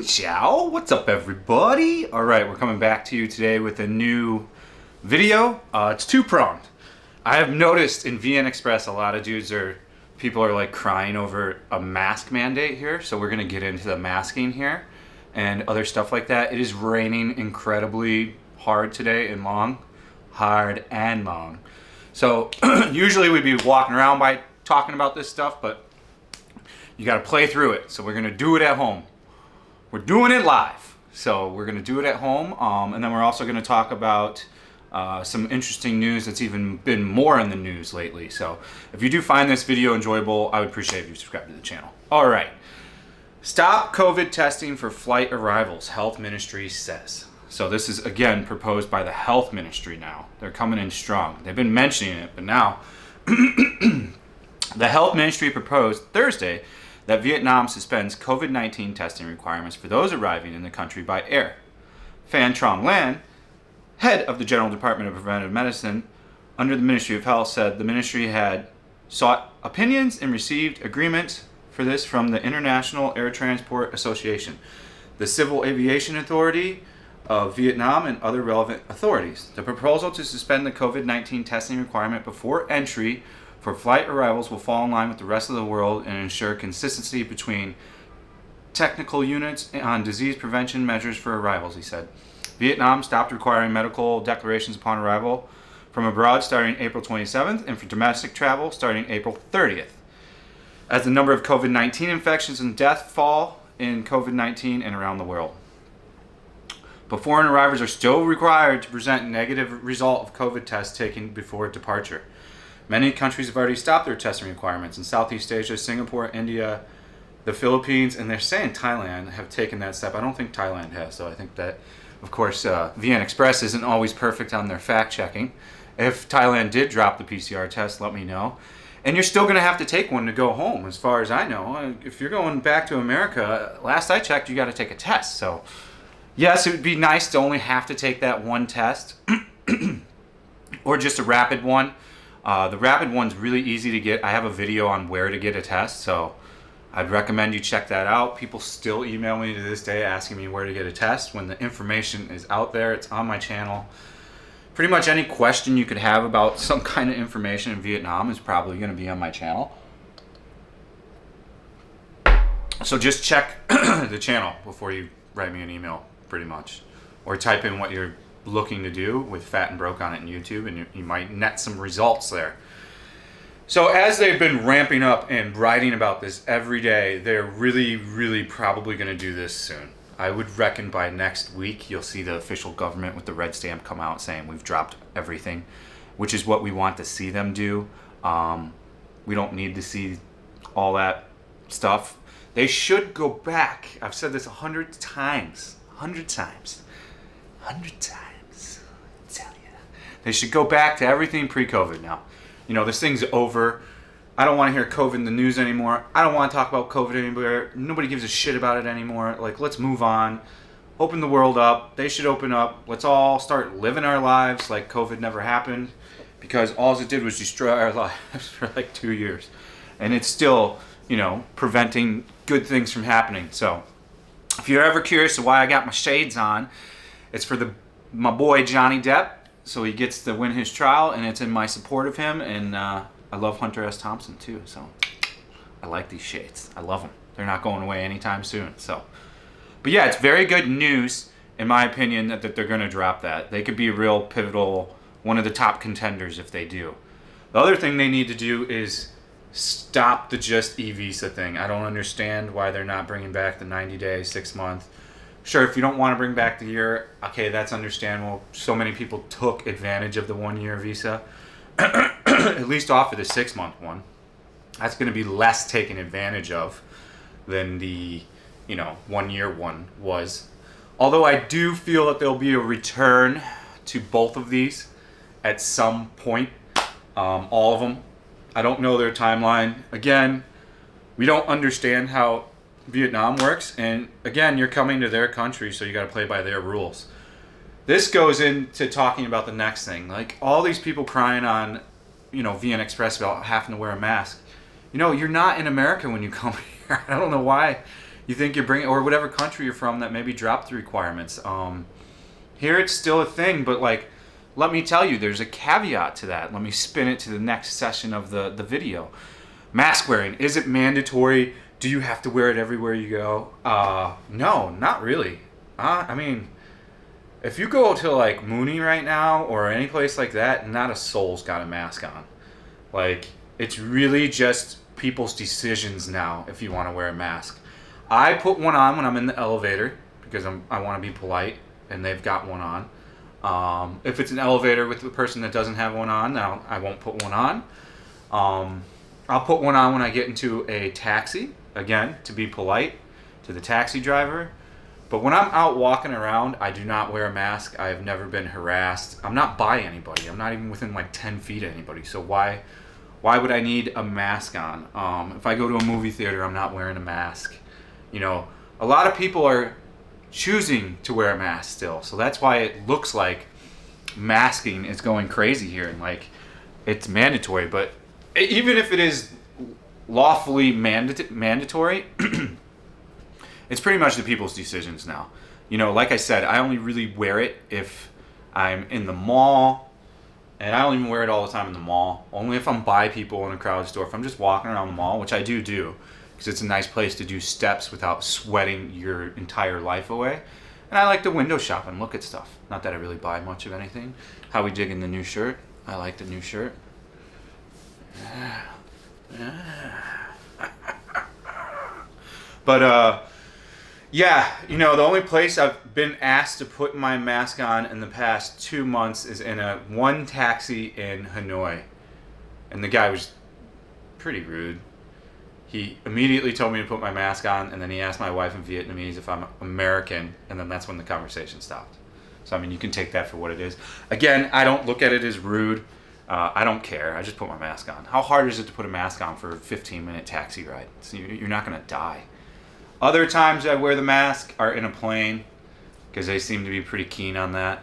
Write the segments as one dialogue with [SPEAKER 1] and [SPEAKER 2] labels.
[SPEAKER 1] Xin ciao, what's up everybody? Alright, we're coming back to you today with a new video. It's two-pronged. I have noticed in VN Express a lot of people are like crying over a mask mandate here, so we're going to get into the masking here and other stuff like that. It is raining incredibly hard today and long. Hard and long. So usually we'd be walking around by talking about this stuff, but you got to play through it. So we're going to do it at home. We're doing it live. So we're going to do it at home. And then we're also going to talk about some interesting news that's even been more in the news lately. So if you do find this video enjoyable, I would appreciate if you subscribe to the channel. All right. Stop COVID testing for flight arrivals, Health Ministry says. So this is, again, proposed by the Health Ministry now. They're coming in strong. They've been mentioning it, but now the Health Ministry proposed Thursday that Vietnam suspends COVID-19 testing requirements for those arriving in the country by air. Phan Trong Lan, head of the General Department of Preventive Medicine under the Ministry of Health, said the ministry had sought opinions and received agreement for this from the International Air Transport Association, the Civil Aviation Authority of Vietnam, and other relevant authorities. The proposal to suspend the COVID-19 testing requirement before entry for flight arrivals will fall in line with the rest of the world and ensure consistency between technical units on disease prevention measures for arrivals, he said. Vietnam stopped requiring medical declarations upon arrival from abroad starting April 27th and for domestic travel starting April 30th. As the number of COVID-19 infections and deaths fall in COVID-19 and around the world. But foreign arrivals are still required to present a negative result of COVID tests taken before departure. Many countries have already stopped their testing requirements. In Southeast Asia, Singapore, India, the Philippines, and they're saying Thailand have taken that step. I don't think Thailand has, so I think that, of course, VN Express isn't always perfect on their fact-checking. If Thailand did drop the PCR test, let me know. And you're still going to have to take one to go home, as far as I know. If you're going back to America, last I checked, you got to take a test. So, yes, it would be nice to only have to take that one test, or just a rapid one. The rapid one's really easy to get. I have a video on where to get a test, so I'd recommend you check that out. People still email me to this day asking me where to get a test when the information is out there. It's on my channel. Pretty much any question you could have about some kind of information in Vietnam is probably going to be on my channel. So just check the channel before you write me an email, pretty much. Or type in what you're looking to do with Fat and Broke on it in YouTube, and you might net some results there. So as they've been ramping up and writing about this every day, they're really probably going to do this soon. I would reckon by next week you'll see the official government with the red stamp come out saying we've dropped everything, which is what we want to see them do. We don't need to see all that stuff. They should go back. I've said this 100 times. 100 times. 100 times. I tell you. They should go back to everything pre-COVID now. You know, this thing's over. I don't want to hear COVID in the news anymore. I don't want to talk about COVID anymore. Nobody gives a shit about it anymore. Like, let's move on. Open the world up. They should open up. Let's all start living our lives like COVID never happened. Because all it did was destroy our lives for like 2 years. And it's still, you know, preventing good things from happening. So, if you're ever curious of why I got my shades on, it's for my boy Johnny Depp, so he gets to win his trial, and it's in my support of him, and I love Hunter S. Thompson too, so I like these shades. I love them. They're not going away anytime soon. So, but yeah, it's very good news, in my opinion, that they're going to drop that. They could be a real pivotal, one of the top contenders if they do. The other thing they need to do is stop the just e-visa thing. I don't understand why they're not bringing back the 90-day, 6-month. Sure, if you don't want to bring back the year, okay, that's understandable. So many people took advantage of the 1-year visa, at least off of the 6-month one. That's going to be less taken advantage of than the, 1-year one was. Although I do feel that there'll be a return to both of these at some point, all of them. I don't know their timeline. Again, we don't understand how Vietnam works, and again, you're coming to their country, so you got to play by their rules. This goes into talking about the next thing. Like, all these people crying on, VN Express about having to wear a mask. You're not in America when you come here. I don't know why you think you're bringing, or whatever country you're from that maybe dropped the requirements. Here it's still a thing, but like, let me tell you, there's a caveat to that. Let me spin it to the next session of the video. Mask wearing, is it mandatory? Do you have to wear it everywhere you go? No, not really. I mean, if you go to like Mooney right now or any place like that, not a soul's got a mask on. Like, it's really just people's decisions now if you want to wear a mask. I put one on when I'm in the elevator because I want to be polite, and they've got one on. If it's an elevator with the person that doesn't have one on, now I won't put one on. I'll put one on when I get into a taxi, again, to be polite to the taxi driver. But when I'm out walking around, I do not wear a mask. I have never been harassed. I'm not by anybody. I'm not even within like 10 feet of anybody. So why would I need a mask on? If I go to a movie theater, I'm not wearing a mask. You know, a lot of people are choosing to wear a mask still. So that's why it looks like masking is going crazy here, and like it's mandatory. But even if it is lawfully mandatory, it's pretty much the people's decisions now. You know, like I said, I only really wear it if I'm in the mall, and I don't even wear it all the time in the mall. Only if I'm by people in a crowded store. If I'm just walking around the mall, which I do, because it's a nice place to do steps without sweating your entire life away. And I like to window shop and look at stuff. Not that I really buy much of anything. How we digging the new shirt? I like the new shirt. But yeah, you know, the only place I've been asked to put my mask on in the past 2 months is in one taxi in Hanoi. And the guy was pretty rude. He immediately told me to put my mask on, and then he asked my wife in Vietnamese if I'm American, and then that's when the conversation stopped. So, I mean, you can take that for what it is. Again, I don't look at it as rude. I don't care. I just put my mask on. How hard is it to put a mask on for a 15-minute taxi ride? So you're not going to die. Other times I wear the mask are in a plane, because they seem to be pretty keen on that.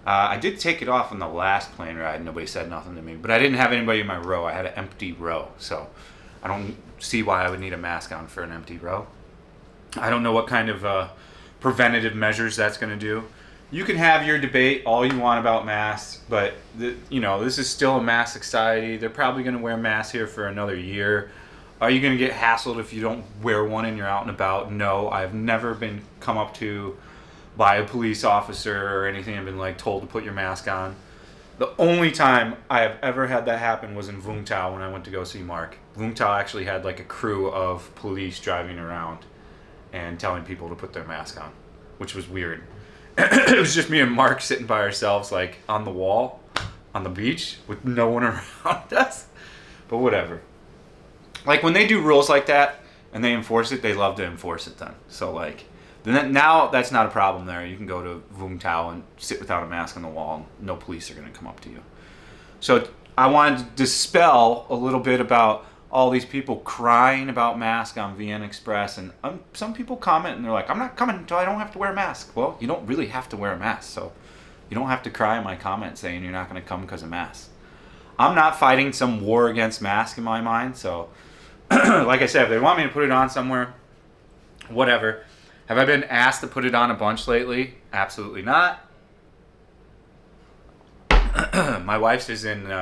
[SPEAKER 1] I did take it off on the last plane ride. Nobody said nothing to me. But I didn't have anybody in my row. I had an empty row. So I don't see why I would need a mask on for an empty row. I don't know what kind of preventative measures that's going to do. You can have your debate all you want about masks, but you know, this is still a mask society. They're probably going to wear masks here for another year. Are you going to get hassled if you don't wear one and you're out and about? No, I've never been come up to by a police officer or anything. I've been like told to put your mask on. The only time I have ever had that happen was in Vung Tau when I went to go see Mark. Vung Tau actually had like a crew of police driving around and telling people to put their mask on, which was weird. It was just me and Mark sitting by ourselves, like on the wall, on the beach, with no one around us. But whatever. Like when they do rules like that and they enforce it, they love to enforce it then. So like, now that's not a problem there. You can go to Vung Tau and sit without a mask on the wall, and no police are going to come up to you. So I wanted to dispel a little bit about all these people crying about masks on VN Express, and some people comment and they're like, I'm not coming until I don't have to wear a mask. Well, you don't really have to wear a mask, so you don't have to cry in my comment saying you're not going to come because of masks. I'm not fighting some war against masks in my mind, so like I said, if they want me to put it on somewhere, whatever. Have I been asked to put it on a bunch lately? Absolutely not. My wife's is in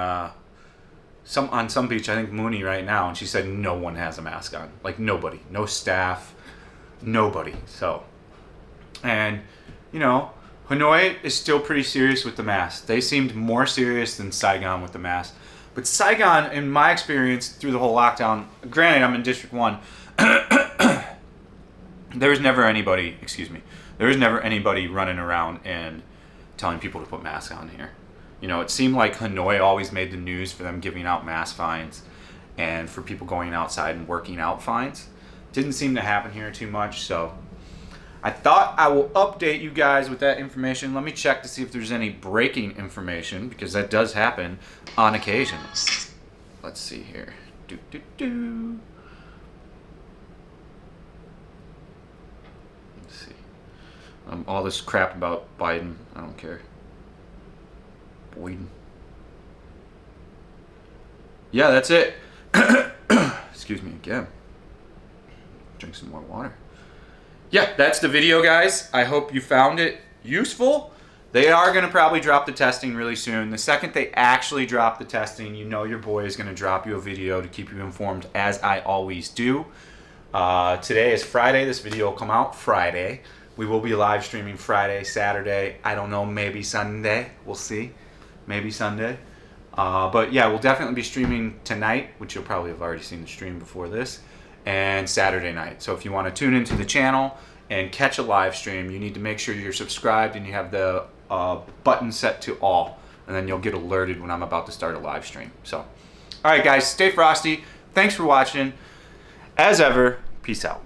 [SPEAKER 1] on some beach, I think Mooney right now, and she said no one has a mask on. Like nobody. No staff. Nobody. So, and, you know, Hanoi is still pretty serious with the mask. They seemed more serious than Saigon with the mask. But Saigon, in my experience through the whole lockdown, granted I'm in District 1, there was never anybody running around and telling people to put masks on here. You know, it seemed like Hanoi always made the news for them giving out mask fines and for people going outside and working out fines. Didn't seem to happen here too much, so I thought I will update you guys with that information. Let me check to see if there's any breaking information, because that does happen on occasion. Let's see here. Let's see. All this crap about Biden, I don't care. Biden. Yeah, that's it. Excuse me again. Drink some more water. yeah, that's the video, guys. I hope you found it useful. They are going to probably drop the testing really soon. The second they actually drop the testing, you know your boy is going to drop you a video to keep you informed, as I always do. Today is Friday. This video will come out Friday. We will be live streaming Friday, Saturday. I don't know, maybe Sunday. We'll see. Maybe Sunday. But yeah, we'll definitely be streaming tonight, which you'll probably have already seen the stream before this, and Saturday night. So if you want to tune into the channel and catch a live stream, you need to make sure you're subscribed and you have the button set to all, and then you'll get alerted when I'm about to start a live stream. So, all right, guys, stay frosty. Thanks for watching. As ever, peace out.